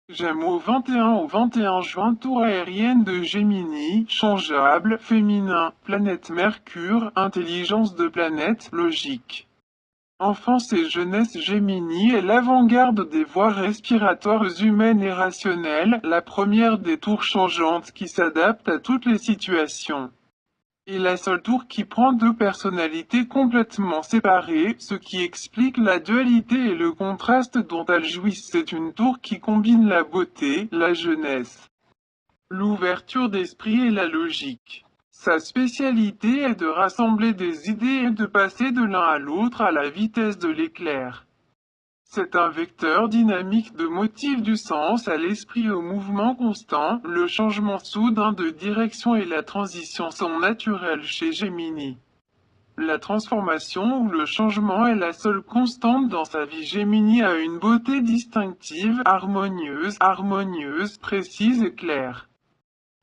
Gémeaux 21 au 21 juin, tour aérienne de Gémini, changeable, féminin, planète Mercure, intelligence de planète, logique. Enfance et jeunesse Gémini est l'avant-garde des voies respiratoires humaines et rationnelles, la première des tours changeantes qui s'adapte à toutes les situations. Et la seule tour qui prend deux personnalités complètement séparées, ce qui explique la dualité et le contraste dont elle jouit. C'est une tour qui combine la beauté, la jeunesse, l'ouverture d'esprit et la logique. Sa spécialité est de rassembler des idées et de passer de l'un à l'autre à la vitesse de l'éclair. C'est un vecteur dynamique de motifs du sens à l'esprit au mouvement constant, le changement soudain de direction et la transition sont naturels chez Gemini. La transformation ou le changement est la seule constante dans sa vie. Gemini a une beauté distinctive, harmonieuse, précise et claire.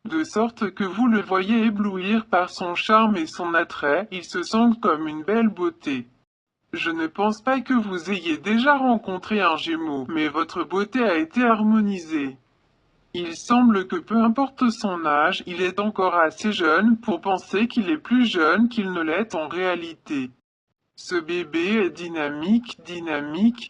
De sorte que vous le voyez éblouir par son charme et son attrait, il se sent comme une belle beauté. Je ne pense pas que vous ayez déjà rencontré un Gémeaux, mais votre beauté a été harmonisée. Il semble que peu importe son âge, il est encore assez jeune pour penser qu'il est plus jeune qu'il ne l'est en réalité. Ce bébé est dynamique,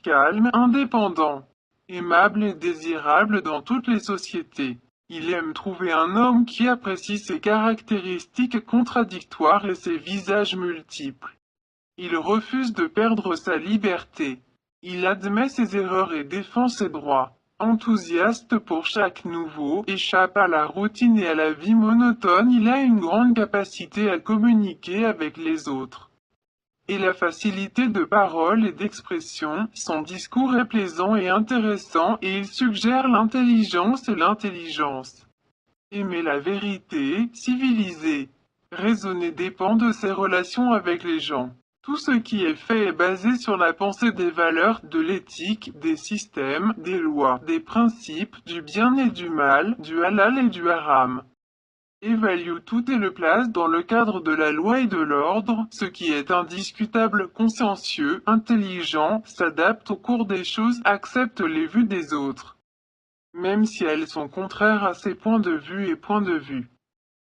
calme, indépendant, aimable et désirable dans toutes les sociétés. Il aime trouver un homme qui apprécie ses caractéristiques contradictoires et ses visages multiples. Il refuse de perdre sa liberté. Il admet ses erreurs et défend ses droits. Enthousiaste pour chaque nouveau, échappe à la routine et à la vie monotone, il a une grande capacité à communiquer avec les autres. Et la facilité de parole et d'expression, son discours est plaisant et intéressant et il suggère l'intelligence et l'intelligence. Aimer la vérité, civilisé. Raisonner dépend de ses relations avec les gens. Tout ce qui est fait est basé sur la pensée des valeurs, de l'éthique, des systèmes, des lois, des principes, du bien et du mal, du halal et du haram. Évalue tout et le place dans le cadre de la loi et de l'ordre, ce qui est indiscutable, consciencieux, intelligent, s'adapte au cours des choses, accepte les vues des autres, même si elles sont contraires à ses points de vue et points de vue.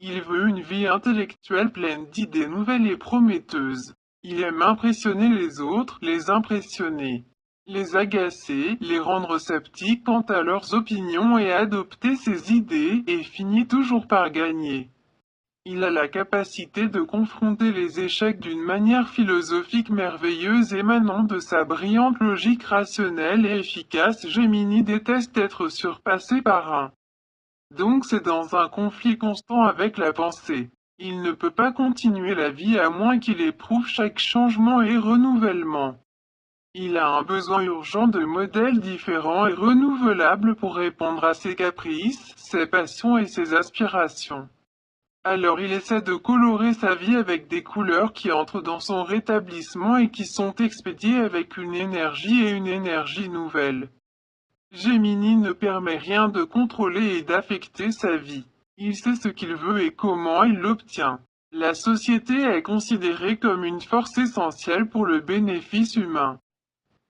Il veut une vie intellectuelle pleine d'idées nouvelles et prometteuses. Il aime impressionner les autres, les impressionner, les agacer, les rendre sceptiques quant à leurs opinions et adopter ses idées, et finit toujours par gagner. Il a la capacité de confronter les échecs d'une manière philosophique merveilleuse émanant de sa brillante logique rationnelle et efficace. Gemini déteste être surpassé par un. Donc c'est dans un conflit constant avec la pensée. Il ne peut pas continuer la vie à moins qu'il éprouve chaque changement et renouvellement. Il a un besoin urgent de modèles différents et renouvelables pour répondre à ses caprices, ses passions et ses aspirations. Alors il essaie de colorer sa vie avec des couleurs qui entrent dans son rétablissement et qui sont expédiées avec une énergie nouvelle. Gemini ne permet rien de contrôler et d'affecter sa vie. Il sait ce qu'il veut et comment il l'obtient. La société est considérée comme une force essentielle pour le bénéfice humain.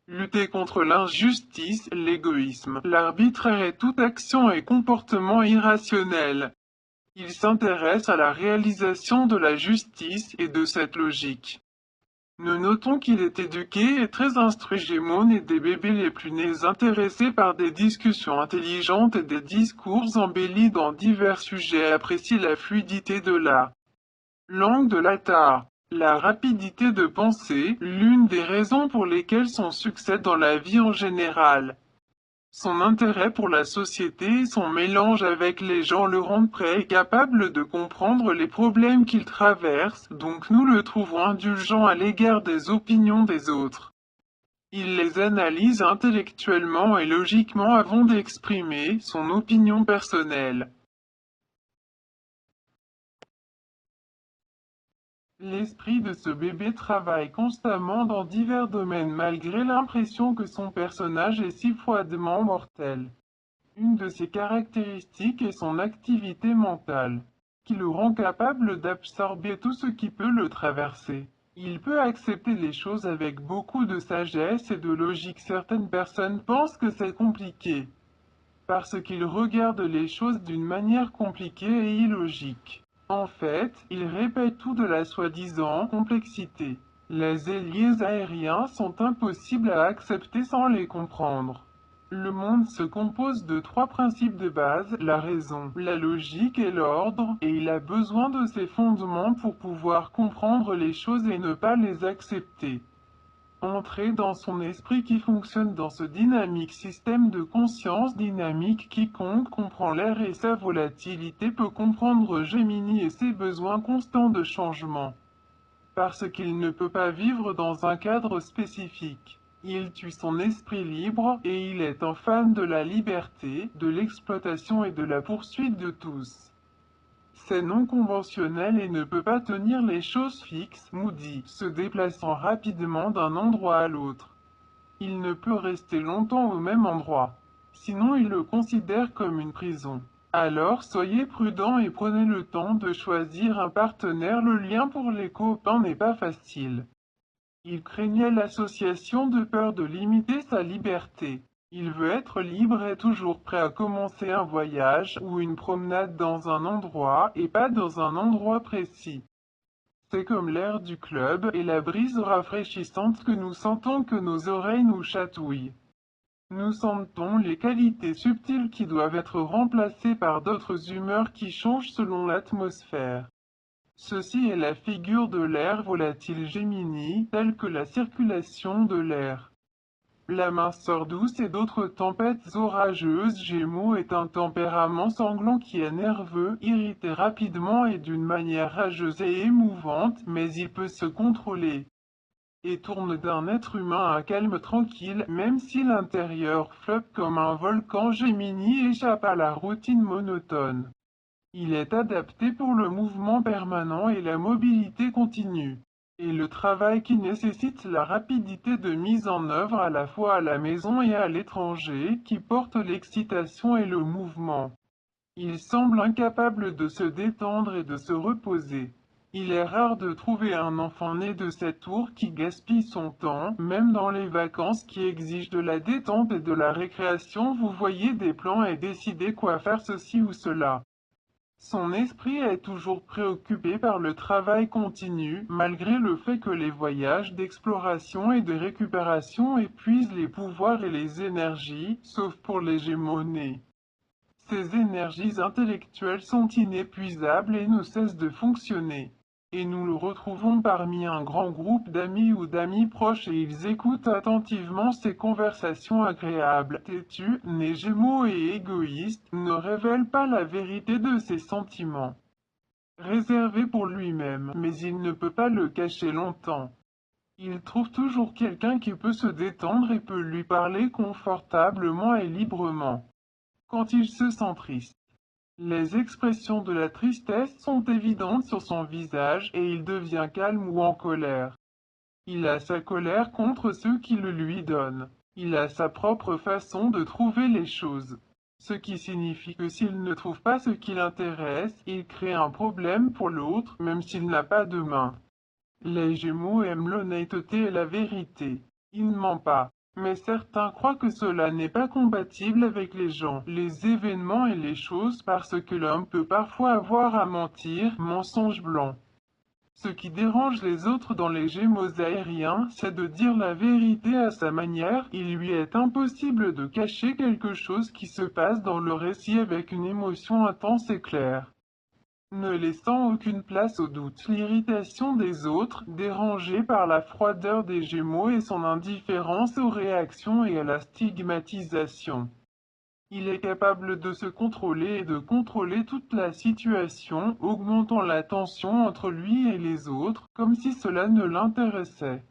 Lutter contre l'injustice, l'égoïsme, l'arbitraire et toute action et comportement irrationnel. Il s'intéresse à la réalisation de la justice et de cette logique. Nous notons qu'il est éduqué et très instruit. Gémeaux n'est des bébés les plus nés intéressés par des discussions intelligentes et des discours embellis dans divers sujets, apprécie la fluidité de la langue de l'Attar, la rapidité de pensée, l'une des raisons pour lesquelles son succès dans la vie en général. Son intérêt pour la société et son mélange avec les gens le rendent prêt et capable de comprendre les problèmes qu'il traverse, donc nous le trouvons indulgent à l'égard des opinions des autres. Il les analyse intellectuellement et logiquement avant d'exprimer son opinion personnelle. L'esprit de ce bébé travaille constamment dans divers domaines malgré l'impression que son personnage est si froidement mortel. Une de ses caractéristiques est son activité mentale, qui le rend capable d'absorber tout ce qui peut le traverser. Il peut accepter les choses avec beaucoup de sagesse et de logique. Certaines personnes pensent que c'est compliqué, parce qu'il regarde les choses d'une manière compliquée et illogique. En fait, il répète tout de la soi-disant complexité. Les ailiers aériens sont impossibles à accepter sans les comprendre. Le monde se compose de trois principes de base, la raison, la logique et l'ordre, et il a besoin de ces fondements pour pouvoir comprendre les choses et ne pas les accepter. Entrer dans son esprit qui fonctionne dans ce dynamique système de conscience dynamique, quiconque comprend l'air et sa volatilité peut comprendre Gemini et ses besoins constants de changement. Parce qu'il ne peut pas vivre dans un cadre spécifique. Il tue son esprit libre, et il est un fan de la liberté, de l'exploitation et de la poursuite de tous. C'est non conventionnel et ne peut pas tenir les choses fixes, Moody, se déplaçant rapidement d'un endroit à l'autre. Il ne peut rester longtemps au même endroit. Sinon il le considère comme une prison. Alors soyez prudent et prenez le temps de choisir un partenaire. Le lien pour les copains n'est pas facile. Il craignait l'association de peur de limiter sa liberté. Il veut être libre et toujours prêt à commencer un voyage ou une promenade dans un endroit et pas dans un endroit précis. C'est comme l'air du club et la brise rafraîchissante que nous sentons que nos oreilles nous chatouillent. Nous sentons les qualités subtiles qui doivent être remplacées par d'autres humeurs qui changent selon l'atmosphère. Ceci est la figure de l'air volatile Gemini, telle que la circulation de l'air. La minceur douce et d'autres tempêtes orageuses. Gémeaux est un tempérament sanglant qui est nerveux, irrité rapidement et d'une manière rageuse et émouvante, mais il peut se contrôler. Et tourne d'un être humain à un calme tranquille, même si l'intérieur flotte comme un volcan. Gemini échappe à la routine monotone. Il est adapté pour le mouvement permanent et la mobilité continue. Et le travail qui nécessite la rapidité de mise en œuvre à la fois à la maison et à l'étranger, qui porte l'excitation et le mouvement. Il semble incapable de se détendre et de se reposer. Il est rare de trouver un enfant né de cette tour qui gaspille son temps, même dans les vacances qui exigent de la détente et de la récréation. Vous voyez des plans et décidez quoi faire ceci ou cela. Son esprit est toujours préoccupé par le travail continu, malgré le fait que les voyages d'exploration et de récupération épuisent les pouvoirs et les énergies, sauf pour les Gémeaux nés. Ces énergies intellectuelles sont inépuisables et ne cessent de fonctionner. Et nous le retrouvons parmi un grand groupe d'amis ou d'amis proches et ils écoutent attentivement ces conversations agréables. Têtu, né Gémeaux et égoïste, ne révèle pas la vérité de ses sentiments. Réservé pour lui-même, mais il ne peut pas le cacher longtemps. Il trouve toujours quelqu'un qui peut se détendre et peut lui parler confortablement et librement. Quand il se sent triste, les expressions de la tristesse sont évidentes sur son visage et il devient calme ou en colère. Il a sa colère contre ceux qui le lui donnent. Il a sa propre façon de trouver les choses. Ce qui signifie que s'il ne trouve pas ce qui l'intéresse, il crée un problème pour l'autre, même s'il n'a pas de main. Les Gémeaux aiment l'honnêteté et la vérité. Il ne ment pas. Mais certains croient que cela n'est pas compatible avec les gens, les événements et les choses parce que l'homme peut parfois avoir à mentir, mensonge blanc. Ce qui dérange les autres dans les Gémeaux aériens, c'est de dire la vérité à sa manière. Il lui est impossible de cacher quelque chose qui se passe dans le récit avec une émotion intense et claire, ne laissant aucune place au doute. L'irritation des autres, dérangée par la froideur des Gémeaux et son indifférence aux réactions et à la stigmatisation. Il est capable de se contrôler et de contrôler toute la situation, augmentant la tension entre lui et les autres, comme si cela ne l'intéressait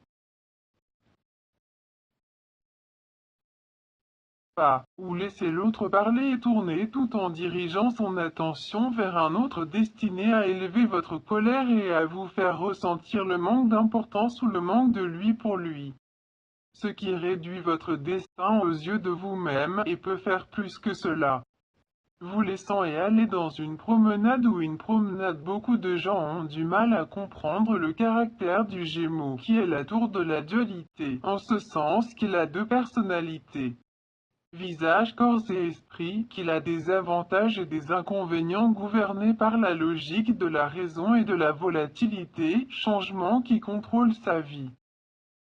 pas, ou laisser l'autre parler et tourner tout en dirigeant son attention vers un autre destiné à élever votre colère et à vous faire ressentir le manque d'importance ou le manque de lui pour lui. Ce qui réduit votre destin aux yeux de vous-même et peut faire plus que cela. Vous laissant et aller dans une promenade ou une promenade. Beaucoup de gens ont du mal à comprendre le caractère du Gémeaux, qui est la tour de la dualité, en ce sens qu'il a deux personnalités. Visage, corps et esprit, qu'il a des avantages et des inconvénients gouvernés par la logique de la raison et de la volatilité, changement qui contrôle sa vie,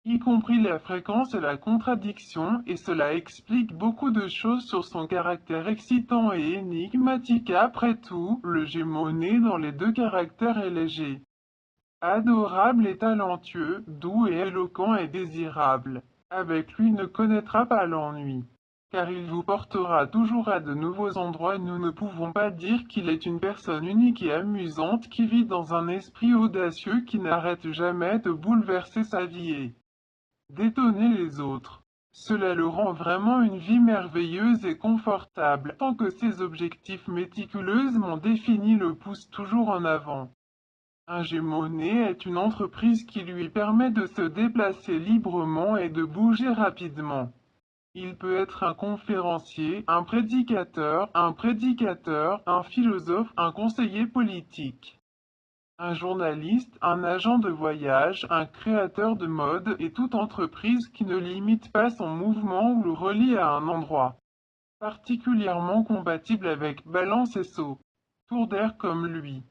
y compris la fréquence et la contradiction, et cela explique beaucoup de choses sur son caractère excitant et énigmatique. Après tout, le Gémeaux né dans les deux caractères est léger, adorable et talentueux, doux et éloquent et désirable. Avec lui ne connaîtra pas l'ennui, car il vous portera toujours à de nouveaux endroits. Nous ne pouvons pas dire qu'il est une personne unique et amusante qui vit dans un esprit audacieux qui n'arrête jamais de bouleverser sa vie et d'étonner les autres. Cela le rend vraiment une vie merveilleuse et confortable, tant que ses objectifs méticuleusement définis le poussent toujours en avant. Un Gémeaux né est une entreprise qui lui permet de se déplacer librement et de bouger rapidement. Il peut être un conférencier, un prédicateur, un philosophe, un conseiller politique, un journaliste, un agent de voyage, un créateur de mode et toute entreprise qui ne limite pas son mouvement ou le relie à un endroit. Particulièrement compatible avec Balance et Sceaux, Tour d'air comme lui.